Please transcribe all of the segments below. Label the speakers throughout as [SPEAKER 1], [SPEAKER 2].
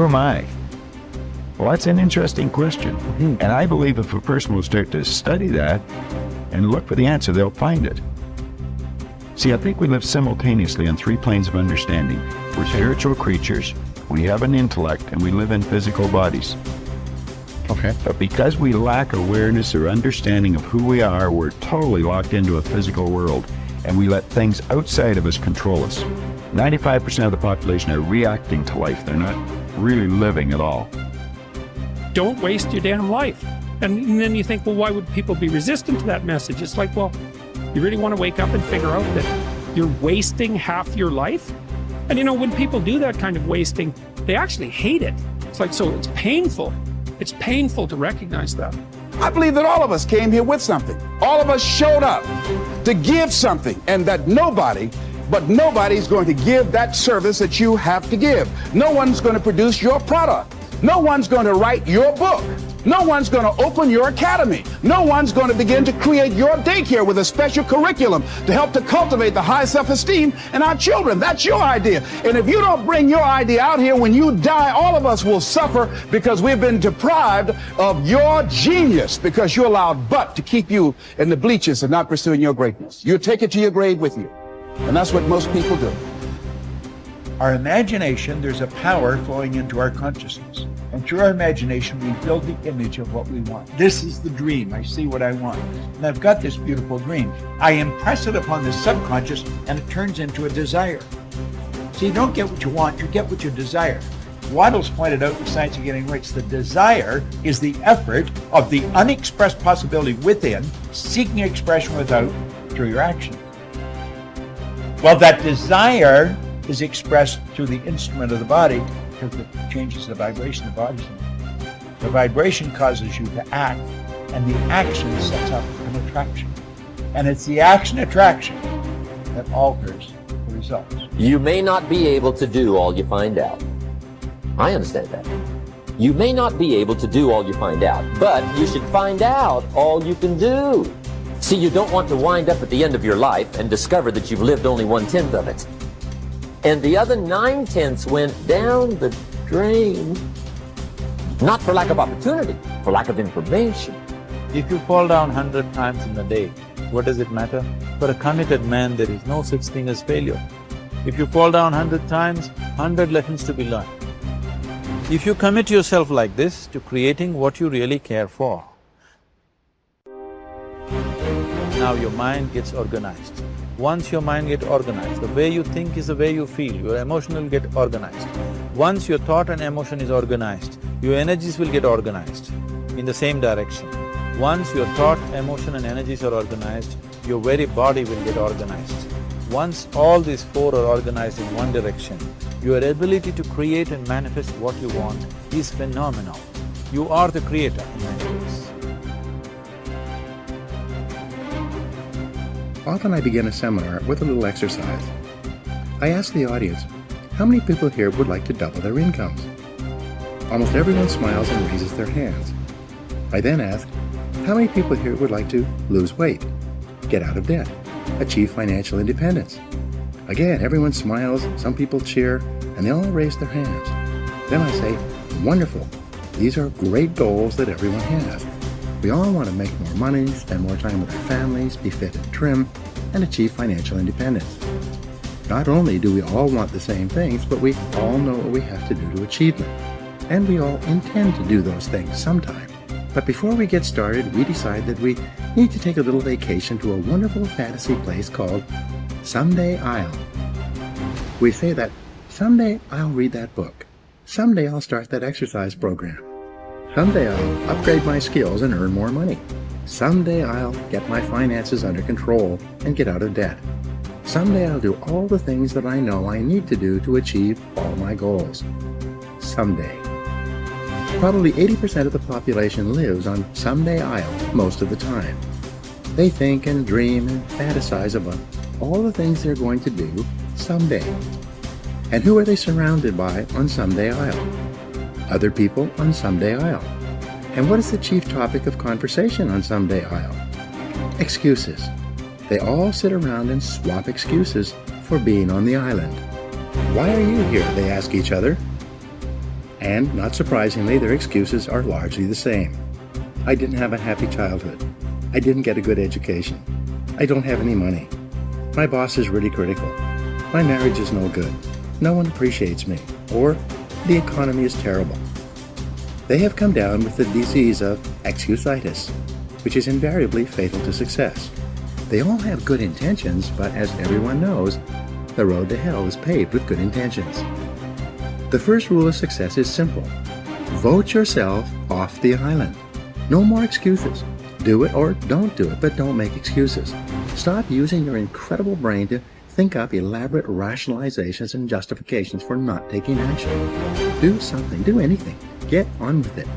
[SPEAKER 1] am I? Well, that's an interesting question. And I believe if a person will start to study that and look for the answer, they'll find it. See, I think we live simultaneously on three planes of understanding. We're spiritual creatures, we have an intellect, and we live in physical bodies.
[SPEAKER 2] Okay.
[SPEAKER 1] But because we lack awareness or understanding of who we are, we're totally locked into a physical world, and we let things outside of us control us. 95% of the population are reacting to life. They're not really living at all.
[SPEAKER 3] Don't waste your damn life. And then you think, well, why would people be resistant to that message? It's like, well, you really want to wake up and figure out that you're wasting half your life? And when people do that kind of wasting, they actually hate it. It's like, so it's painful. It's painful to recognize that.
[SPEAKER 4] I believe that all of us came here with something. All of us showed up to give something, and that nobody's going to give that service that you have to give. No one's going to produce your product. No one's going to write your book. No one's going to open your academy. No one's going to begin to create your daycare with a special curriculum to help to cultivate the high self-esteem in our children. That's your idea. And if you don't bring your idea out here, when you die, all of us will suffer because we've been deprived of your genius because you allowed butt to keep you in the bleachers and not pursuing your greatness. You take it to your grave with you. And that's what most people do.
[SPEAKER 5] Our imagination, there's a power flowing into our consciousness. And through our imagination, we build the image of what we want. This is the dream. I see what I want. And I've got this beautiful dream. I impress it upon the subconscious, and it turns into a desire. So you don't get what you want, you get what you desire. Waddell's pointed out in Science of Getting Rich, the desire is the effort of the unexpressed possibility within, seeking expression without, through your action. Well, that desire is expressed through the instrument of the body because it changes the vibration of the body's in. The vibration causes you to act, and the action sets up an attraction. And it's the action attraction that alters the results.
[SPEAKER 6] You may not be able to do all you find out. I understand that. You may not be able to do all you find out, but you should find out all you can do. See, you don't want to wind up at the end of your life and discover that you've lived only 1/10 of it. And the other 9/10 went down the drain. Not for lack of opportunity, for lack of information.
[SPEAKER 7] If you fall down 100 times in a day, what does it matter? For a committed man, there is no such thing as failure. If you fall down 100 times, 100 lessons to be learned. If you commit yourself like this to creating what you really care for, now your mind gets organized. Once your mind gets organized, the way you think is the way you feel, your emotion will get organized. Once your thought and emotion is organized, your energies will get organized in the same direction. Once your thought, emotion and energies are organized, your very body will get organized. Once all these four are organized in one direction, your ability to create and manifest what you want is phenomenal. You are the creator in many ways.
[SPEAKER 2] Often I begin a seminar with a little exercise. I ask the audience, how many people here would like to double their incomes? Almost everyone smiles and raises their hands. I then ask, how many people here would like to lose weight, get out of debt, achieve financial independence? Again, everyone smiles, some people cheer, and they all raise their hands. Then I say, wonderful, these are great goals that everyone has. We all want to make more money, spend more time with our families, be fit and trim, and achieve financial independence. Not only do we all want the same things, but we all know what we have to do to achieve them. And we all intend to do those things sometime. But before we get started, we decide that we need to take a little vacation to a wonderful fantasy place called Someday I'll. We say that, someday I'll read that book. Someday I'll start that exercise program. Someday I'll upgrade my skills and earn more money. Someday I'll get my finances under control and get out of debt. Someday I'll do all the things that I know I need to do to achieve all my goals. Someday. Probably 80% of the population lives on Someday I'll most of the time. They think and dream and fantasize about all the things they're going to do someday. And who are they surrounded by on Someday I'll? Other people on Someday I'll. And what is the chief topic of conversation on Someday I'll? Excuses. They all sit around and swap excuses for being on the island. Why are you here? They ask each other. And, not surprisingly, their excuses are largely the same. I didn't have a happy childhood. I didn't get a good education. I don't have any money. My boss is really critical. My marriage is no good. No one appreciates me. Or, the economy is terrible. They have come down with the disease of excusitis, which is invariably fatal to success. They all have good intentions, but as everyone knows, the road to hell is paved with good intentions. The first rule of success is simple. Vote yourself off the island. No more excuses. Do it or don't do it, but don't make excuses. Stop using your incredible brain to think up elaborate rationalizations and justifications for not taking action. Do something, do anything. Get on with it.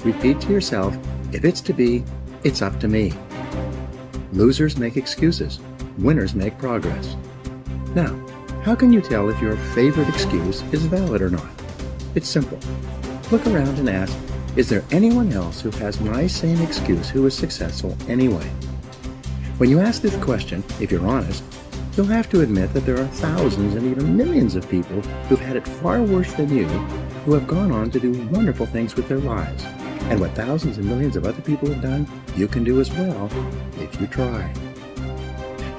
[SPEAKER 2] Repeat to yourself, if it's to be, it's up to me. Losers make excuses. Winners make progress. Now, how can you tell if your favorite excuse is valid or not? It's simple. Look around and ask, is there anyone else who has my same excuse who is successful anyway? When you ask this question, if you're honest, you'll have to admit that there are thousands and even millions of people who've had it far worse than you, who have gone on to do wonderful things with their lives. And what thousands and millions of other people have done, you can do as well, if you try.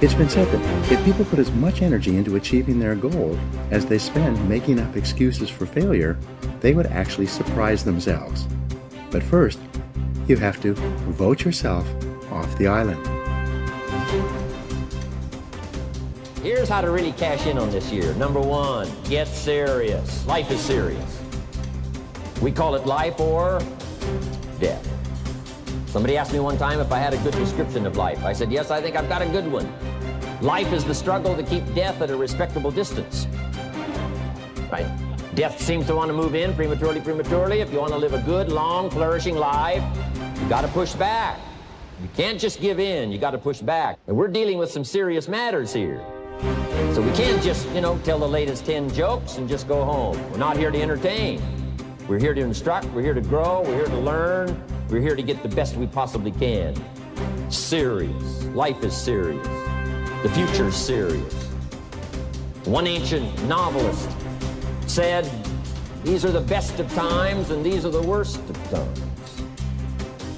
[SPEAKER 2] It's been said that if people put as much energy into achieving their goal as they spend making up excuses for failure, they would actually surprise themselves. But first, you have to vote yourself off the island.
[SPEAKER 6] Here's how to really cash in on this year. Number one, get serious. Life is serious. We call it life or death. Somebody asked me one time if I had a good description of life. I said, yes, I think I've got a good one. Life is the struggle to keep death at a respectable distance. Right? Death seems to want to move in prematurely. If you want to live a good, long, flourishing life, you got to push back. You can't just give in. You got to push back. And we're dealing with some serious matters here. So we can't just, tell the latest 10 jokes and just go home. We're not here to entertain. We're here to instruct. We're here to grow. We're here to learn. We're here to get the best we possibly can. Serious. Life is serious. The future is serious. One ancient novelist said, these are the best of times and these are the worst of times.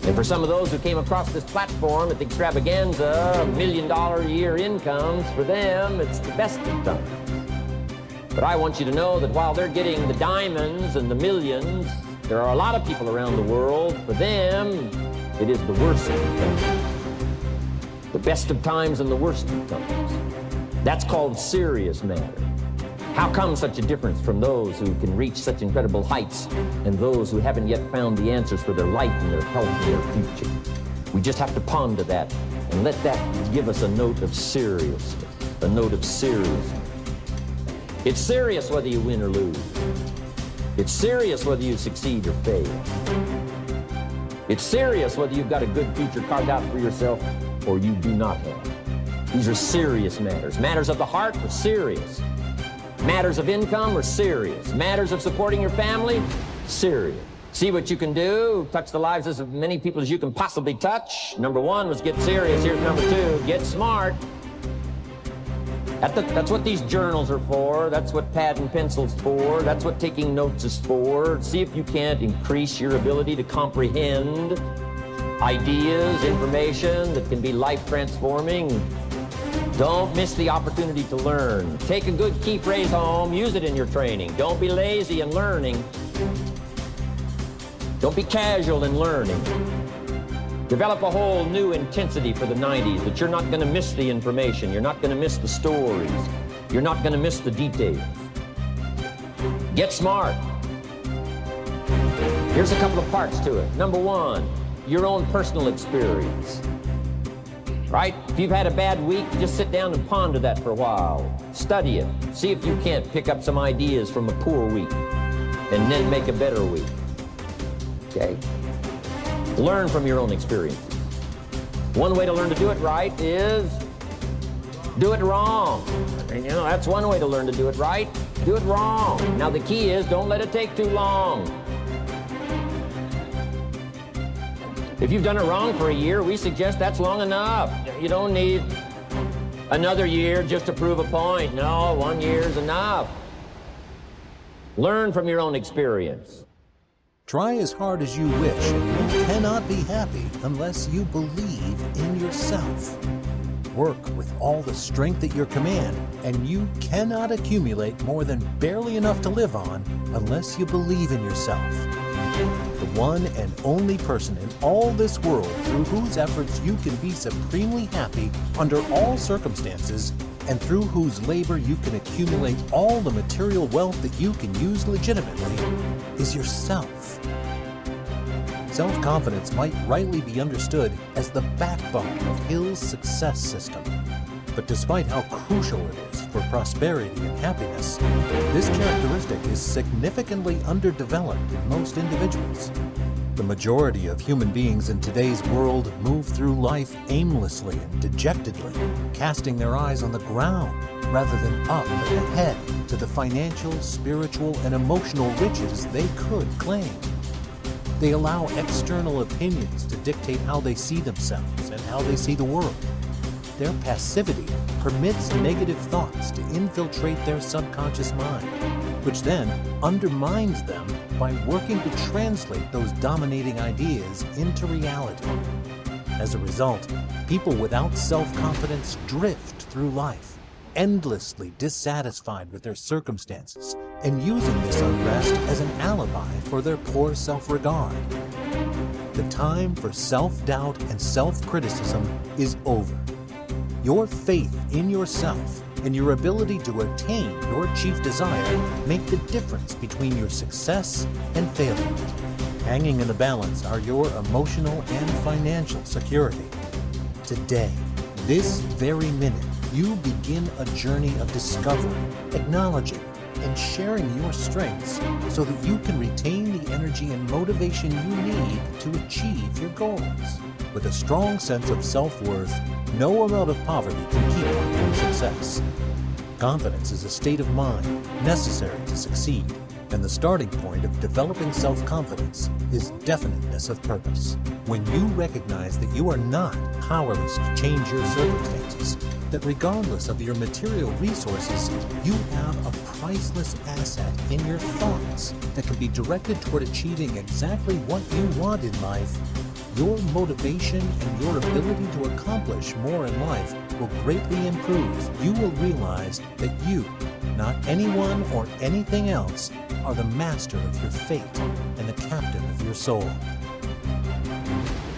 [SPEAKER 6] And for some of those who came across this platform at the extravaganza, $1 million a year incomes, for them, it's the best of times. But I want you to know that while they're getting the diamonds and the millions, there are a lot of people around the world, for them, it is the worst of times. The best of times and the worst of times. That's called serious matter. How come such a difference from those who can reach such incredible heights and those who haven't yet found the answers for their life and their health and their future? We just have to ponder that and let that give us a note of seriousness, a note of seriousness. It's serious whether you win or lose. It's serious whether you succeed or fail. It's serious whether you've got a good future carved out for yourself or you do not have. These are serious matters. Matters of the heart are serious. Matters of income are serious. Matters of supporting your family, serious. See what you can do, touch the lives of as many people as you can possibly touch. Number one was get serious. Here's number two, get smart. That's what these journals are for. That's what pad and pencil's for. That's what taking notes is for. See if you can't increase your ability to comprehend ideas, information that can be life-transforming. Don't miss the opportunity to learn. Take a good key phrase home, use it in your training. Don't be lazy in learning. Don't be casual in learning. Develop a whole new intensity for the 90s that you're not going to miss the information. You're not going to miss the stories. You're not going to miss the details. Get smart. Here's a couple of parts to it. Number one, your own personal experience. Right? If you've had a bad week, just sit down and ponder that for a while. Study it. See if you can't pick up some ideas from a poor week and then make a better week. Okay? Learn from your own experiences. One way to learn to do it right is do it wrong. And that's one way to learn to do it right. Do it wrong. Now the key is don't let it take too long. If you've done it wrong for a year, we suggest that's long enough. You don't need another year just to prove a point. No, 1 year is enough. Learn from your own experience.
[SPEAKER 8] Try as hard as you wish, and you cannot be happy unless you believe in yourself. Work with all the strength at your command, and you cannot accumulate more than barely enough to live on unless you believe in yourself. The one and only person in all this world through whose efforts you can be supremely happy under all circumstances, and through whose labor you can accumulate all the material wealth that you can use legitimately, is yourself. Self-confidence might rightly be understood as the backbone of Hill's success system. But despite how crucial it is for prosperity and happiness, this characteristic is significantly underdeveloped in most individuals. The majority of human beings in today's world move through life aimlessly and dejectedly, casting their eyes on the ground rather than up and ahead to the financial, spiritual, and emotional riches they could claim. They allow external opinions to dictate how they see themselves and how they see the world. Their passivity permits negative thoughts to infiltrate their subconscious mind, which then undermines them by working to translate those dominating ideas into reality. As a result, people without self-confidence drift through life, endlessly dissatisfied with their circumstances and using this unrest as an alibi for their poor self-regard. The time for self-doubt and self-criticism is over. Your faith in yourself and your ability to attain your chief desire make the difference between your success and failure. Hanging in the balance are your emotional and financial security. Today, this very minute, you begin a journey of discovering, acknowledging, and sharing your strengths so that you can retain the energy and motivation you need to achieve your goals. With a strong sense of self-worth, no amount of poverty can keep you from success. Confidence is a state of mind necessary to succeed, and the starting point of developing self-confidence is definiteness of purpose. When you recognize that you are not powerless to change your circumstances, that regardless of your material resources, you have a priceless asset in your thoughts that can be directed toward achieving exactly what you want in life, your motivation and your ability to accomplish more in life will greatly improve. You will realize that you, not anyone or anything else, are the master of your fate and the captain of your soul.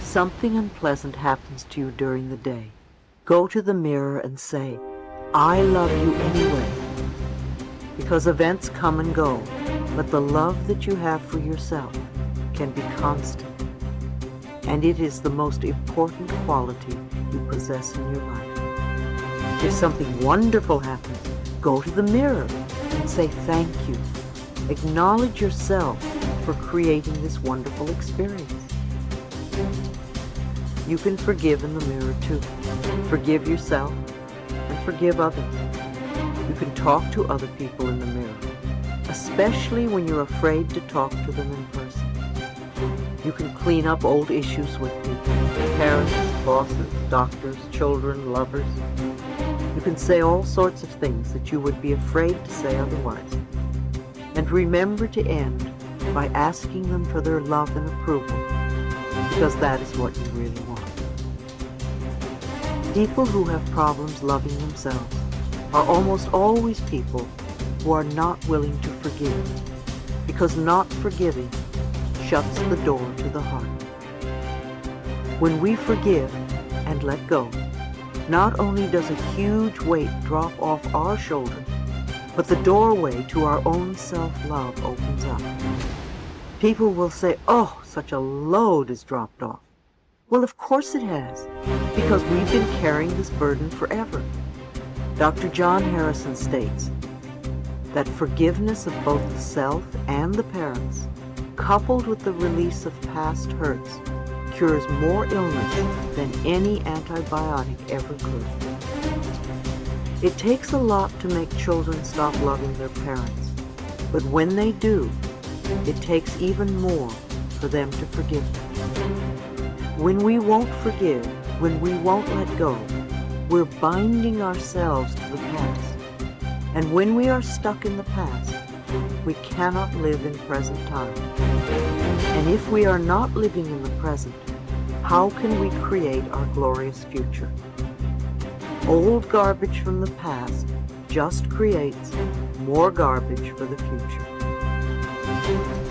[SPEAKER 9] Something unpleasant happens to you during the day. Go to the mirror and say, "I love you anyway." Because events come and go, but the love that you have for yourself can be constant. And it is the most important quality you possess in your life. If something wonderful happens, go to the mirror and say thank you. Acknowledge yourself for creating this wonderful experience. You can forgive in the mirror too. Forgive yourself and forgive others. You can talk to other people in the mirror, especially when you're afraid to talk to them in person. You can clean up old issues with people, parents, bosses, doctors, children, lovers. You can say all sorts of things that you would be afraid to say otherwise. And remember to end by asking them for their love and approval, because that is what you really want. People who have problems loving themselves are almost always people who are not willing to forgive, because not forgiving shuts the door to the heart. When we forgive and let go, not only does a huge weight drop off our shoulders, but the doorway to our own self-love opens up. People will say, "Oh, such a load is dropped off." Well, of course it has, because we've been carrying this burden forever. Dr. John Harrison states that forgiveness of both the self and the parents, coupled with the release of past hurts, cures more illness than any antibiotic ever could. It takes a lot to make children stop loving their parents, but when they do, it takes even more for them to forgive them. When we won't forgive, when we won't let go, we're binding ourselves to the past. And when we are stuck in the past, we cannot live in present time. And if we are not living in the present, how can we create our glorious future? Old garbage from the past just creates more garbage for the future.